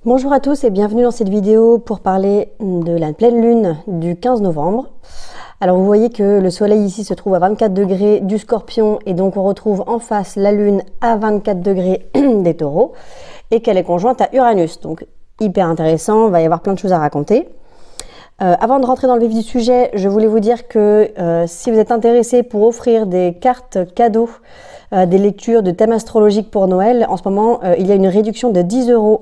Bonjour à tous et bienvenue dans cette vidéo pour parler de la pleine lune du 15 novembre. Alors vous voyez que le soleil ici se trouve à 24 degrés du Scorpion et donc on retrouve en face la lune à 24 degrés des Taureaux et qu'elle est conjointe à Uranus. Donc hyper intéressant, il va y avoir plein de choses à raconter. Avant de rentrer dans le vif du sujet, je voulais vous dire que si vous êtes intéressé pour offrir des cartes cadeaux, des lectures de thèmes astrologiques pour Noël, en ce moment il y a une réduction de 10 €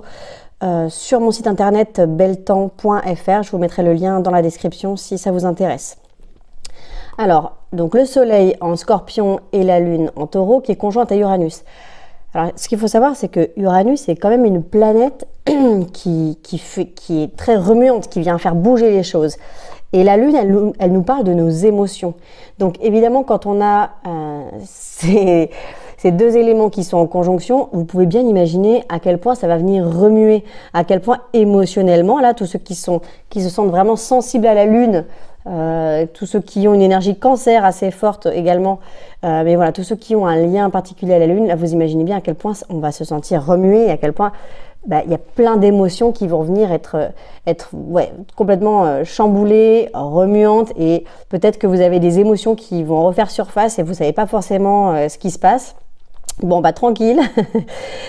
sur mon site internet belletemps.fr. Je vous mettrai le lien dans la description si ça vous intéresse. Alors, donc le soleil en Scorpion et la lune en Taureau qui est conjointe à Uranus. Alors, ce qu'il faut savoir, c'est que Uranus est quand même une planète qui est très remuante, qui vient faire bouger les choses. Et la lune, elle nous parle de nos émotions. Donc évidemment, quand on a ces deux éléments qui sont en conjonction, vous pouvez bien imaginer à quel point ça va venir remuer, à quel point émotionnellement, là, tous ceux qui se sentent vraiment sensibles à la lune, tous ceux qui ont une énergie cancer assez forte également, mais voilà, tous ceux qui ont un lien particulier à la lune, là, vous imaginez bien à quel point on va se sentir remué et à quel point il y a plein d'émotions qui vont venir être complètement chamboulées, remuantes, et peut-être que vous avez des émotions qui vont refaire surface et vous savez pas forcément ce qui se passe. Bon, tranquille,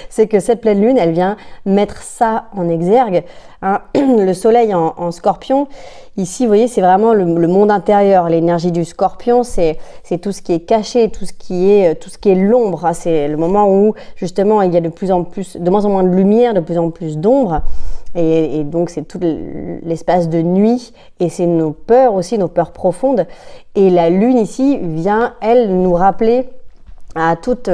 c'est que cette pleine lune, elle vient mettre ça en exergue. Hein. Le soleil en Scorpion, ici, vous voyez, c'est vraiment le monde intérieur. L'énergie du Scorpion, c'est tout ce qui est caché, tout ce qui est l'ombre. Hein. C'est le moment où, justement, il y a de moins en moins de lumière, de plus en plus d'ombre. Et donc, c'est tout l'espace de nuit. Et c'est nos peurs aussi, nos peurs profondes. Et la lune, ici, vient, elle, nous rappeler à toute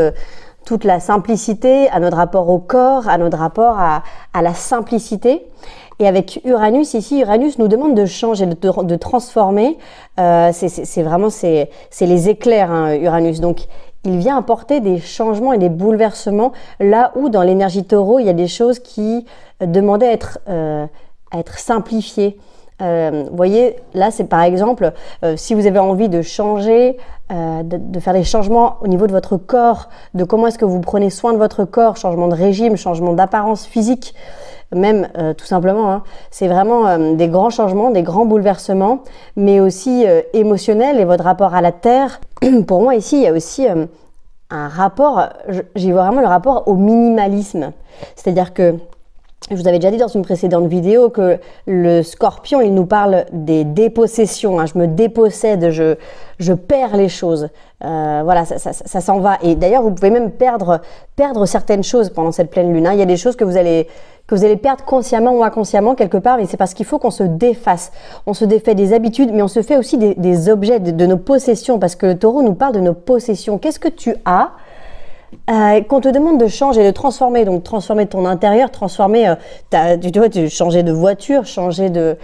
la simplicité, à notre rapport au corps, à notre rapport à la simplicité. Et avec Uranus, ici, Uranus nous demande de changer, de transformer. C'est les éclairs, hein, Uranus. Donc, il vient apporter des changements et des bouleversements là où, dans l'énergie Taureau, il y a des choses qui demandaient à être simplifiées. Vous voyez, là, c'est par exemple, si vous avez envie de changer, de faire des changements au niveau de votre corps, de comment est-ce que vous prenez soin de votre corps, changement de régime, changement d'apparence physique, même tout simplement, hein, c'est vraiment des grands changements, des grands bouleversements, mais aussi émotionnels, et votre rapport à la terre. Pour moi, ici, il y a aussi un rapport, j'y vois vraiment le rapport au minimalisme. C'est-à-dire que je vous avais déjà dit dans une précédente vidéo que le Scorpion, il nous parle des dépossessions. Hein. Je me dépossède, je perds les choses. Voilà, ça s'en va. Et d'ailleurs, vous pouvez même perdre certaines choses pendant cette pleine lune. Hein. Il y a des choses que vous allez perdre consciemment ou inconsciemment quelque part, mais c'est parce qu'il faut qu'on se défasse. On se défait des habitudes, mais on se fait aussi des objets, de nos possessions, parce que le Taureau nous parle de nos possessions. Qu'est-ce que tu as qu'on te demande de changer, de transformer, donc transformer ton intérieur, transformer, changer de voiture, changer de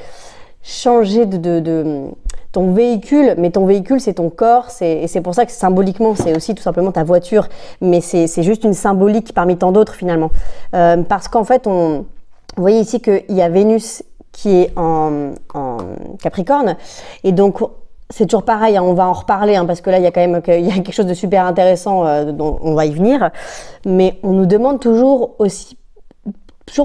ton véhicule, mais ton véhicule c'est ton corps, et c'est pour ça que symboliquement c'est aussi tout simplement ta voiture, mais c'est juste une symbolique parmi tant d'autres finalement, parce qu'en fait vous voyez ici qu'il y a Vénus qui est en Capricorne, et donc c'est toujours pareil, hein, on va en reparler, hein, parce que là, il y a quelque chose de super intéressant dont on va y venir. Mais on nous demande toujours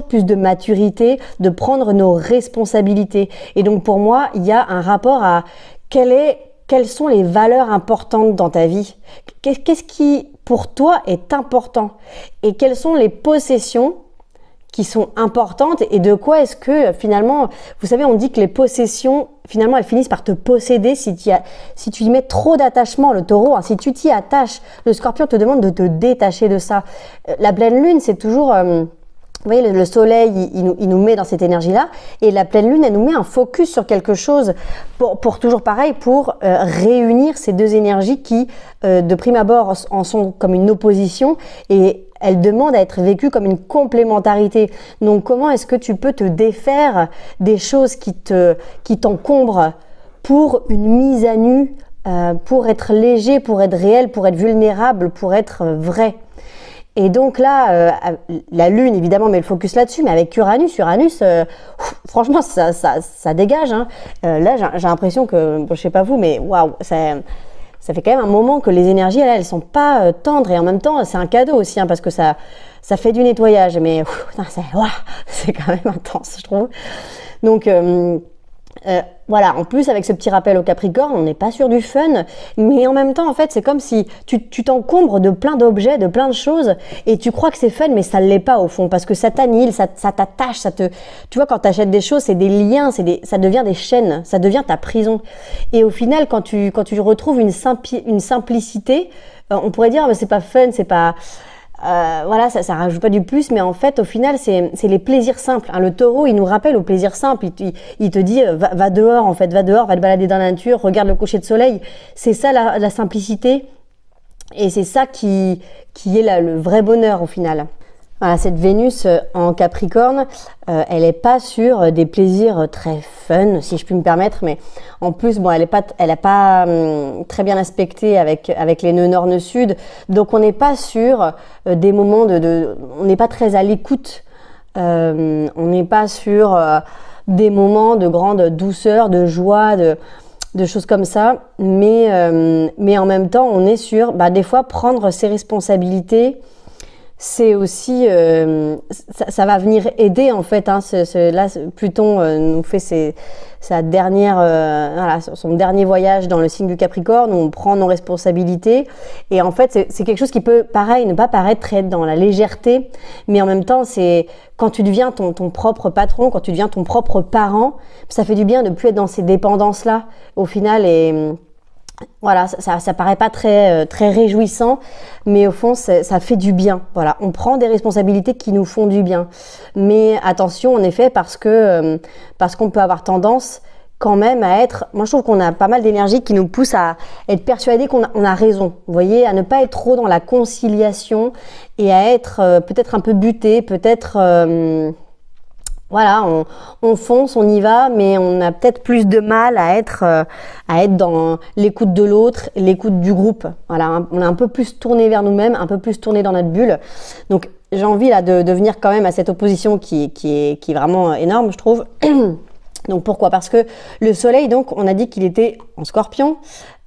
plus de maturité, de prendre nos responsabilités. Et donc, pour moi, il y a un rapport à quelles sont les valeurs importantes dans ta vie. Qu'est-ce qui, pour toi, est important? Et quelles sont les possessions qui sont importantes, et de quoi est-ce que finalement, vous savez, on dit que les possessions, finalement, elles finissent par te posséder si tu y mets trop d'attachement. Le Taureau, hein, si tu t'y attaches, le Scorpion te demande de te détacher de ça. La pleine lune, c'est toujours, vous voyez, le soleil, il nous met dans cette énergie-là, et la pleine lune, elle nous met un focus sur quelque chose pour toujours pareil, pour réunir ces deux énergies qui, de prime abord, en sont comme une opposition, et elle demande à être vécue comme une complémentarité. Donc, comment est-ce que tu peux te défaire des choses qui t'encombrent pour une mise à nu, pour être léger, pour être réel, pour être vulnérable, pour être vrai? Et donc là, la lune évidemment met le focus là-dessus, mais avec Uranus, franchement ça dégage. Hein. Là j'ai l'impression que, je sais pas vous, mais waouh, ça fait quand même un moment que les énergies, là, elles sont pas tendres, et en même temps, c'est un cadeau aussi, hein, parce que ça fait du nettoyage, mais c'est quand même intense, je trouve. Donc voilà, en plus avec ce petit rappel au Capricorne, on n'est pas sur du fun, mais en même temps en fait c'est comme si tu t'encombres de plein d'objets, de plein de choses, et tu crois que c'est fun, mais ça ne l'est pas au fond, parce que ça t'annihile, ça t'attache, tu vois, quand tu achètes des choses, c'est des liens, ça devient des chaînes, ça devient ta prison. Et au final, quand tu retrouves une simplicité, on pourrait dire mais c'est pas fun, c'est pas... voilà, ça rajoute pas du plus, mais en fait, au final, c'est les plaisirs simples. Hein. Le taureau, il nous rappelle aux plaisirs simples. Il te dit, va dehors, en fait, va dehors, va te balader dans la nature, regarde le coucher de soleil. C'est ça la simplicité, et c'est ça qui est le vrai bonheur au final. Voilà, cette Vénus en Capricorne, elle n'est pas sur des plaisirs très fun, si je puis me permettre, mais en plus, bon, elle est pas très bien aspectée avec les nœuds nord, nœuds sud, donc on n'est pas sur des moments on n'est pas très à l'écoute, on n'est pas sur des moments de grande douceur, de joie, de choses comme ça, mais en même temps, on est sur, des fois, prendre ses responsabilités. C'est aussi, ça va venir aider en fait. Hein, là, Pluton nous fait son dernier voyage dans le signe du Capricorne où on prend nos responsabilités. Et en fait, c'est quelque chose qui peut, pareil, ne pas paraître être dans la légèreté, mais en même temps, c'est quand tu deviens ton propre patron, quand tu deviens ton propre parent, ça fait du bien de ne plus être dans ces dépendances-là au final. Et voilà, ça paraît pas très réjouissant, mais au fond, ça fait du bien. Voilà, on prend des responsabilités qui nous font du bien. Mais attention, en effet, parce qu'on peut avoir tendance quand même à être... Moi, je trouve qu'on a pas mal d'énergie qui nous pousse à être persuadé qu'on a raison. Vous voyez, à ne pas être trop dans la conciliation et à être peut-être un peu buté, peut-être... Voilà, on fonce, on y va, mais on a peut-être plus de mal à être dans l'écoute de l'autre, l'écoute du groupe. Voilà, on est un peu plus tourné vers nous-mêmes, un peu plus tourné dans notre bulle. Donc, j'ai envie là de venir quand même à cette opposition qui est vraiment énorme, je trouve. Donc, pourquoi? Parce que le Soleil, donc, on a dit qu'il était en Scorpion.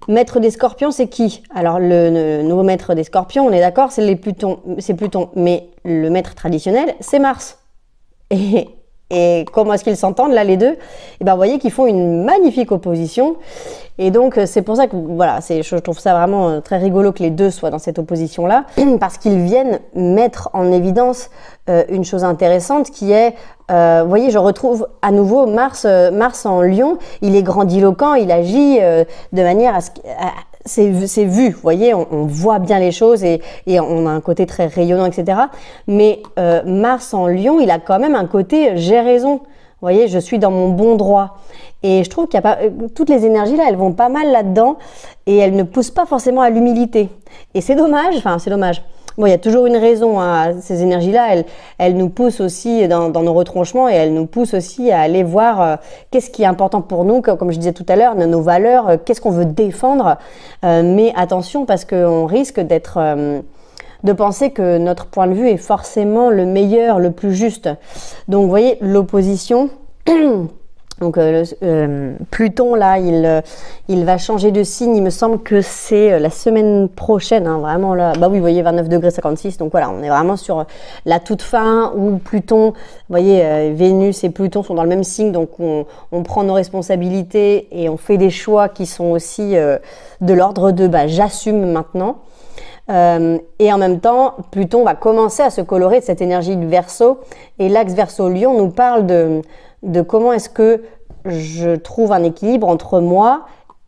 Maître des Scorpions, c'est qui? Alors, le nouveau maître des Scorpions, on est d'accord, c'est Pluton. Mais le maître traditionnel, c'est Mars. Et comment est-ce qu'ils s'entendent là les deux? Et ben vous voyez qu'ils font une magnifique opposition. Et donc c'est pour ça que voilà, je trouve ça vraiment très rigolo que les deux soient dans cette opposition là, parce qu'ils viennent mettre en évidence une chose intéressante qui est, vous voyez, je retrouve à nouveau Mars en Lion. Il est grandiloquent, il agit de manière à ce c'est vu, vous voyez, on voit bien les choses et on a un côté très rayonnant, etc. Mais Mars en Lion, il a quand même un côté j'ai raison. Vous voyez, je suis dans mon bon droit. Et je trouve qu'il y a pas toutes les énergies là, elles vont pas mal là-dedans et elles ne poussent pas forcément à l'humilité. Et c'est dommage, enfin c'est dommage. Bon, il y a toujours une raison à ces énergies-là. Elles nous poussent aussi dans nos retranchements et elles nous poussent aussi à aller voir qu'est-ce qui est important pour nous, comme je disais tout à l'heure, nos valeurs, qu'est-ce qu'on veut défendre. Mais attention, parce qu'on risque de penser que notre point de vue est forcément le meilleur, le plus juste. Donc, vous voyez, l'opposition... Donc Pluton là, il va changer de signe. Il me semble que c'est la semaine prochaine, hein, vraiment là. Bah oui, vous voyez 29 degrés 56. Donc voilà, on est vraiment sur la toute fin où Pluton, vous voyez, Vénus et Pluton sont dans le même signe. Donc on prend nos responsabilités et on fait des choix qui sont aussi de l'ordre de j'assume maintenant. Et en même temps, Pluton va commencer à se colorer de cette énergie du Verseau. Et l'axe Verseau-Lion nous parle de comment est-ce que je trouve un équilibre entre moi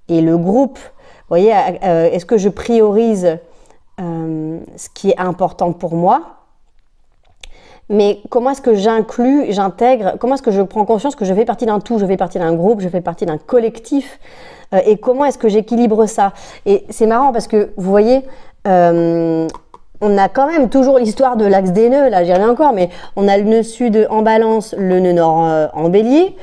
et le groupe. Vous voyez, est-ce que je priorise ce qui est important pour moi? Mais comment est-ce que j'intègre, comment est-ce que je prends conscience que je fais partie d'un tout, je fais partie d'un groupe, je fais partie d'un collectif, et comment est-ce que j'équilibre ça? Et c'est marrant parce que, vous voyez, on a quand même toujours l'histoire de l'axe des nœuds, là j'y reviens encore, mais on a le nœud sud en Balance, le nœud nord en Bélier.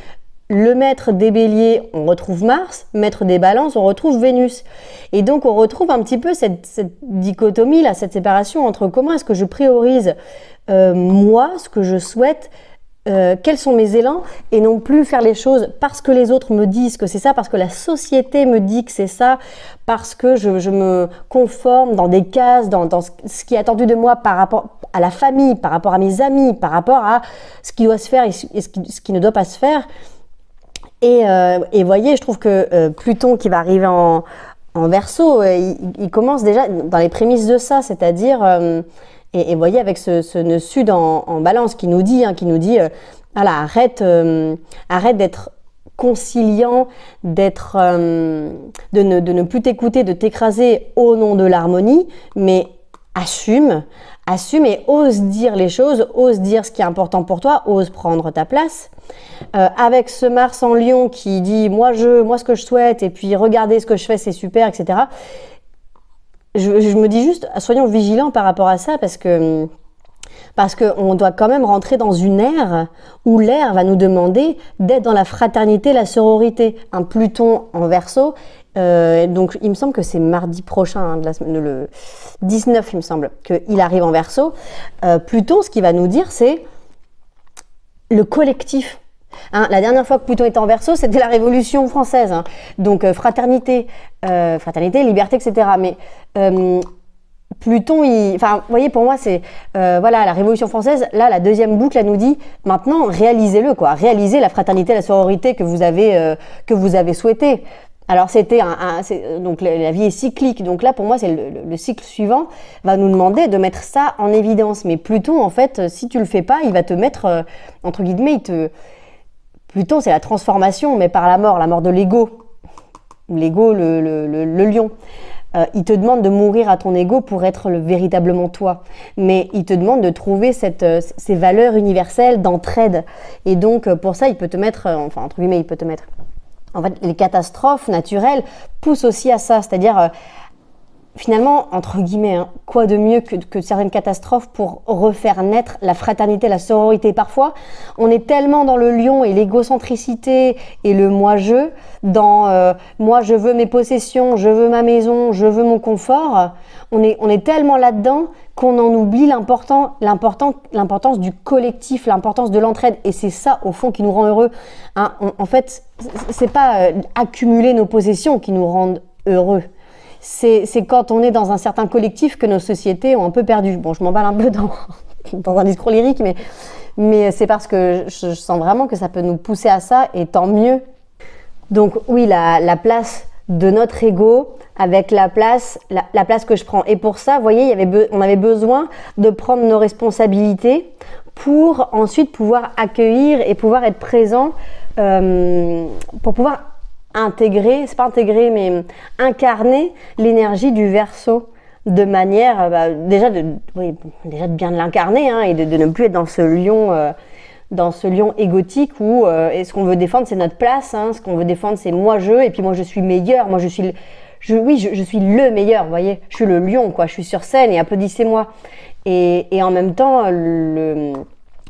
Le maître des Béliers, on retrouve Mars, maître des Balances, on retrouve Vénus. Et donc on retrouve un petit peu cette dichotomie, là, cette séparation entre comment est-ce que je priorise moi, ce que je souhaite, quels sont mes élans et non plus faire les choses parce que les autres me disent que c'est ça, parce que la société me dit que c'est ça, parce que je me conforme dans des cases, dans ce qui est attendu de moi par rapport à la famille, par rapport à mes amis, par rapport à ce qui doit se faire et ce qui ne doit pas se faire. Et voyez, je trouve que Pluton qui va arriver en Verseau, il commence déjà dans les prémices de ça, c'est-à-dire... Et voyez, avec ce nœud sud en Balance qui nous dit, voilà, arrête d'être conciliant, de ne plus t'écouter, de t'écraser au nom de l'harmonie, mais assume et ose dire les choses, ose dire ce qui est important pour toi, ose prendre ta place. Avec ce Mars en Lion qui dit moi ce que je souhaite, et puis regardez ce que je fais, c'est super, etc. Je me dis juste, soyons vigilants par rapport à ça, parce que on doit quand même rentrer dans une ère où l'air va nous demander d'être dans la fraternité, la sororité. Un Pluton en Verseau, donc il me semble que c'est mardi prochain, le 19 il me semble, qu'il arrive en Verseau. Pluton, ce qu'il va nous dire, c'est le collectif. La dernière fois que Pluton était en Verseau, c'était la Révolution française. Donc fraternité, liberté, etc. Mais Pluton, vous voyez, pour moi, c'est voilà, la Révolution française. Là, la deuxième boucle, elle nous dit maintenant, réalisez-le, quoi. Réalisez la fraternité, la sororité que vous avez souhaité. Alors donc la vie est cyclique. Donc là, pour moi, c'est le cycle suivant va nous demander de mettre ça en évidence. Mais Pluton, en fait, si tu le fais pas, il va te mettre entre guillemets, Pluton, c'est la transformation, mais par la mort de l'ego. L'ego, le lion. Il te demande de mourir à ton ego pour être véritablement toi. Mais il te demande de trouver ces valeurs universelles d'entraide. Et donc, pour ça, il peut te mettre, entre guillemets, En fait, les catastrophes naturelles poussent aussi à ça. C'est-à-dire, finalement, entre guillemets, quoi de mieux que certaines catastrophes pour refaire naître la fraternité, la sororité. Parfois, on est tellement dans le lion et l'égocentricité et le moi-je, dans moi je veux mes possessions, je veux ma maison, je veux mon confort. On est tellement là-dedans qu'on en oublie l'importance du collectif, l'importance de l'entraide. Et c'est ça, au fond, qui nous rend heureux. En fait, c'est pas accumuler nos possessions qui nous rendent heureux. C'est quand on est dans un certain collectif que nos sociétés ont un peu perdu. Bon, je m'emballe un peu dans un discours lyrique, mais c'est parce que je sens vraiment que ça peut nous pousser à ça, et tant mieux. Donc oui, la place de notre ego avec la place que je prends. Et pour ça, vous voyez, on avait besoin de prendre nos responsabilités pour ensuite pouvoir accueillir et pouvoir être présent, pour pouvoir incarner l'énergie du Verseau de manière, déjà de bien l'incarner, et de ne plus être dans ce lion égotique où ce qu'on veut défendre, c'est notre place, ce qu'on veut défendre, c'est moi-je, et puis moi je suis meilleur, moi je suis le meilleur, vous voyez, je suis le lion, quoi, je suis sur scène et applaudissez-moi. Et en même temps, le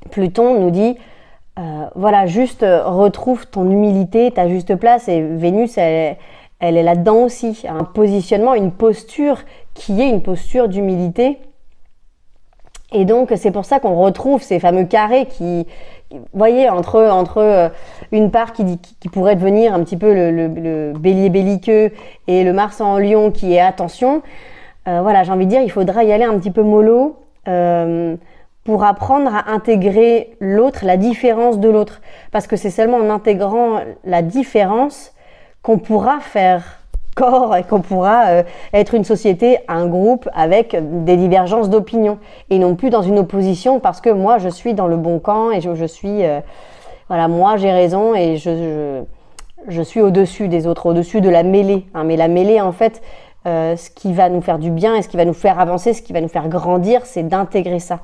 Pluton nous dit voilà, juste retrouve ton humilité, ta juste place. Et Vénus, elle est là-dedans aussi. Un positionnement, une posture qui est une posture d'humilité. Et donc, c'est pour ça qu'on retrouve ces fameux carrés qui, vous voyez, entre une part qui pourrait devenir un petit peu le bélier belliqueux et le Mars en Lion qui est attention. Voilà, j'ai envie de dire, il faudra y aller un petit peu mollo. Pour apprendre à intégrer l'autre, la différence de l'autre. Parce que c'est seulement en intégrant la différence qu'on pourra faire corps et qu'on pourra être une société, un groupe avec des divergences d'opinion. Et non plus dans une opposition parce que moi je suis dans le bon camp et je suis... voilà, moi j'ai raison et je suis au-dessus des autres, au-dessus de la mêlée. Mais la mêlée, en fait, ce qui va nous faire du bien et ce qui va nous faire avancer, ce qui va nous faire grandir, c'est d'intégrer ça.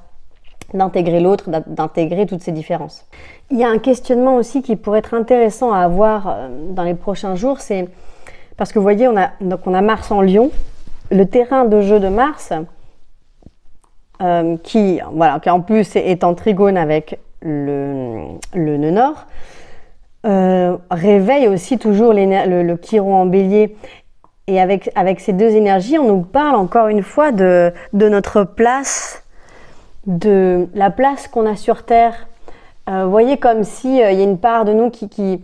D'intégrer l'autre, d'intégrer toutes ces différences. Il y a un questionnement aussi qui pourrait être intéressant à avoir dans les prochains jours, c'est parce que vous voyez, on a Mars en Lion, le terrain de jeu de Mars, qui en plus est en trigone avec le nœud nord, réveille aussi toujours le Chiron en Bélier. Et avec ces deux énergies, on nous parle encore une fois de notre place, de la place qu'on a sur Terre, Vous voyez, comme si il y a une part de nous qui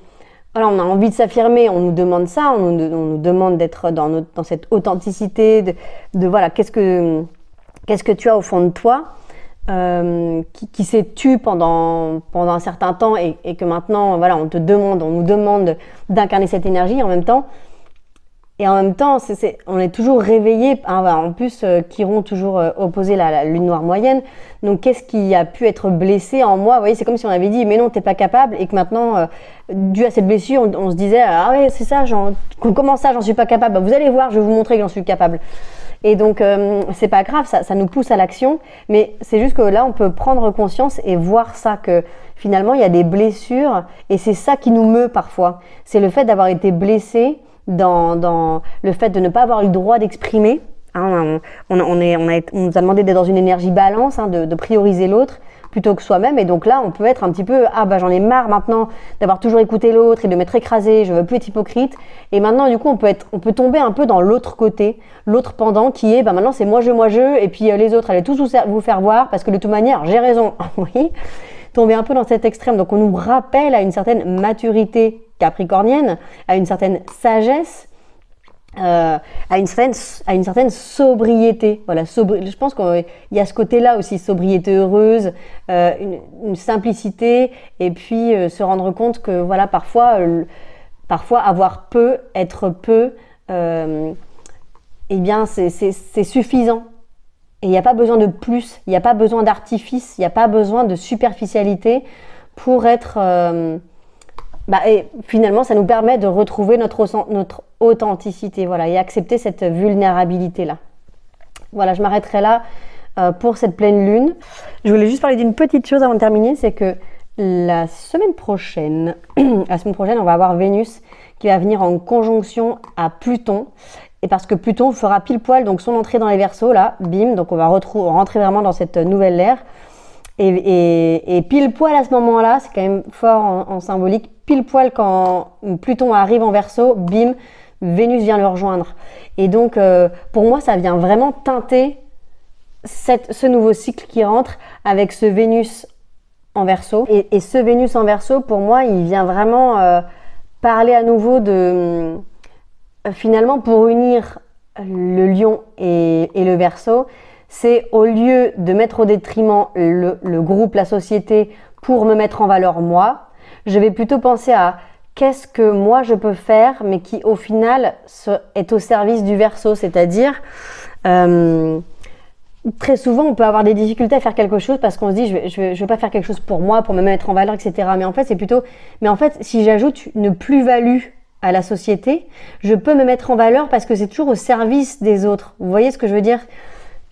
voilà, on a envie de s'affirmer, on nous demande ça, on nous demande d'être dans cette authenticité, voilà, qu'est-ce que tu as au fond de toi, qui s'est tu pendant un certain temps et que maintenant, voilà, on nous demande d'incarner cette énergie en même temps. Et en même temps, on est toujours réveillé, hein, en plus, Chiron toujours opposé la lune noire moyenne. Donc, qu'est-ce qui a pu être blessé en moi? Vous voyez, c'est comme si on avait dit, mais non, t'es pas capable, et que maintenant, dû à cette blessure, on se disait, ah ouais, c'est ça, comment ça, j'en suis pas capable? Bah, vous allez voir, je vais vous montrer que j'en suis capable. Et donc, c'est pas grave, ça nous pousse à l'action, mais c'est juste que là, on peut prendre conscience et voir ça, que finalement, il y a des blessures, et c'est ça qui nous meut parfois. C'est le fait d'avoir été blessé, dans le fait de ne pas avoir eu le droit d'exprimer. Hein, on nous a demandé d'être dans une énergie balance, hein, de prioriser l'autre plutôt que soi-même. Et donc là, on peut être un petit peu, ah bah j'en ai marre maintenant d'avoir toujours écouté l'autre et de m'être écrasé, je veux plus être hypocrite. Et maintenant, du coup, on peut tomber un peu dans l'autre côté, l'autre pendant qui est, bah maintenant c'est moi je, et puis les autres, allez tous vous faire voir parce que de toute manière, j'ai raison. Oui, tomber un peu dans cet extrême. Donc on nous rappelle à une certaine maturité capricornienne, à une certaine sagesse, à une certaine sobriété. Voilà, je pense qu'il y a ce côté-là aussi, sobriété heureuse, une simplicité, et puis se rendre compte que voilà, parfois avoir peu, être peu, eh bien c'est suffisant. Et il n'y a pas besoin de plus, il n'y a pas besoin d'artifice, il n'y a pas besoin de superficialité pour être... et finalement, ça nous permet de retrouver notre authenticité, voilà, et accepter cette vulnérabilité-là. Voilà, je m'arrêterai là pour cette pleine lune. Je voulais juste parler d'une petite chose avant de terminer, c'est que la semaine prochaine, on va avoir Vénus qui va venir en conjonction à Pluton. Et parce que Pluton fera pile poil donc son entrée dans les Verseaux, là, bim, donc on va rentrer vraiment dans cette nouvelle ère. Et pile poil à ce moment-là, c'est quand même fort en symbolique, pile poil quand Pluton arrive en Verseau, bim, Vénus vient le rejoindre. Et donc, pour moi, ça vient vraiment teinter ce nouveau cycle qui rentre avec ce Vénus en Verseau. Et ce Vénus en Verseau, pour moi, il vient vraiment parler à nouveau de... finalement, pour unir le Lion et le Verseau, c'est au lieu de mettre au détriment le groupe, la société, pour me mettre en valeur moi, je vais plutôt penser à qu'est-ce que moi je peux faire, mais qui au final est au service du Verseau, c'est-à-dire très souvent on peut avoir des difficultés à faire quelque chose parce qu'on se dit je vais pas faire quelque chose pour moi, pour me mettre en valeur, etc. Mais en fait c'est plutôt, si j'ajoute une plus-value à la société, je peux me mettre en valeur parce que c'est toujours au service des autres. Vous voyez ce que je veux dire?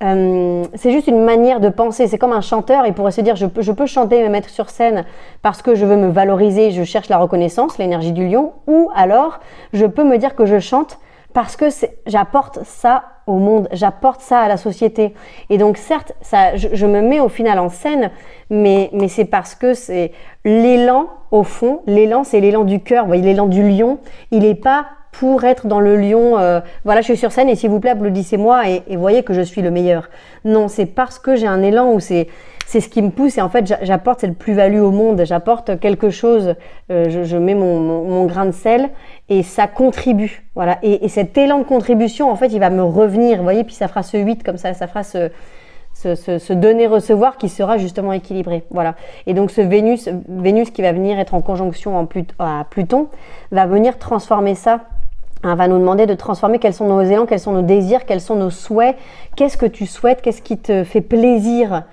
C'est juste une manière de penser. C'est comme un chanteur, il pourrait se dire je peux chanter, me mettre sur scène parce que je veux me valoriser, je cherche la reconnaissance, l'énergie du lion, ou alors je peux me dire que je chante parce que j'apporte ça au monde, j'apporte ça à la société. Et donc certes, je me mets au final en scène, mais c'est parce que c'est l'élan, au fond, l'élan c'est l'élan du cœur, vous voyez, l'élan du lion, il n'est pas pour être dans le lion, voilà, je suis sur scène et s'il vous plaît, applaudissez-moi et voyez que je suis le meilleur. Non, c'est parce que j'ai un élan où c'est ce qui me pousse et en fait, j'apporte cette plus-value au monde, j'apporte quelque chose, je mets mon grain de sel et ça contribue. Voilà. Et cet élan de contribution, en fait, il va me revenir, vous voyez, puis ça fera ce 8 comme ça fera ce donner-recevoir qui sera justement équilibré. Voilà. Et donc ce Vénus qui va venir être en conjonction à Pluton, va venir transformer ça. Va nous demander de transformer quels sont nos élans, quels sont nos désirs, quels sont nos souhaits, qu'est-ce que tu souhaites, qu'est-ce qui te fait plaisir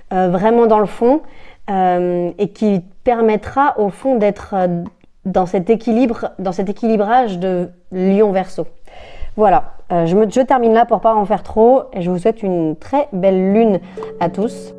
vraiment dans le fond et qui permettra au fond d'être dans cet équilibrage de Lion-Verseau. Voilà, je termine là pour pas en faire trop et je vous souhaite une très belle lune à tous.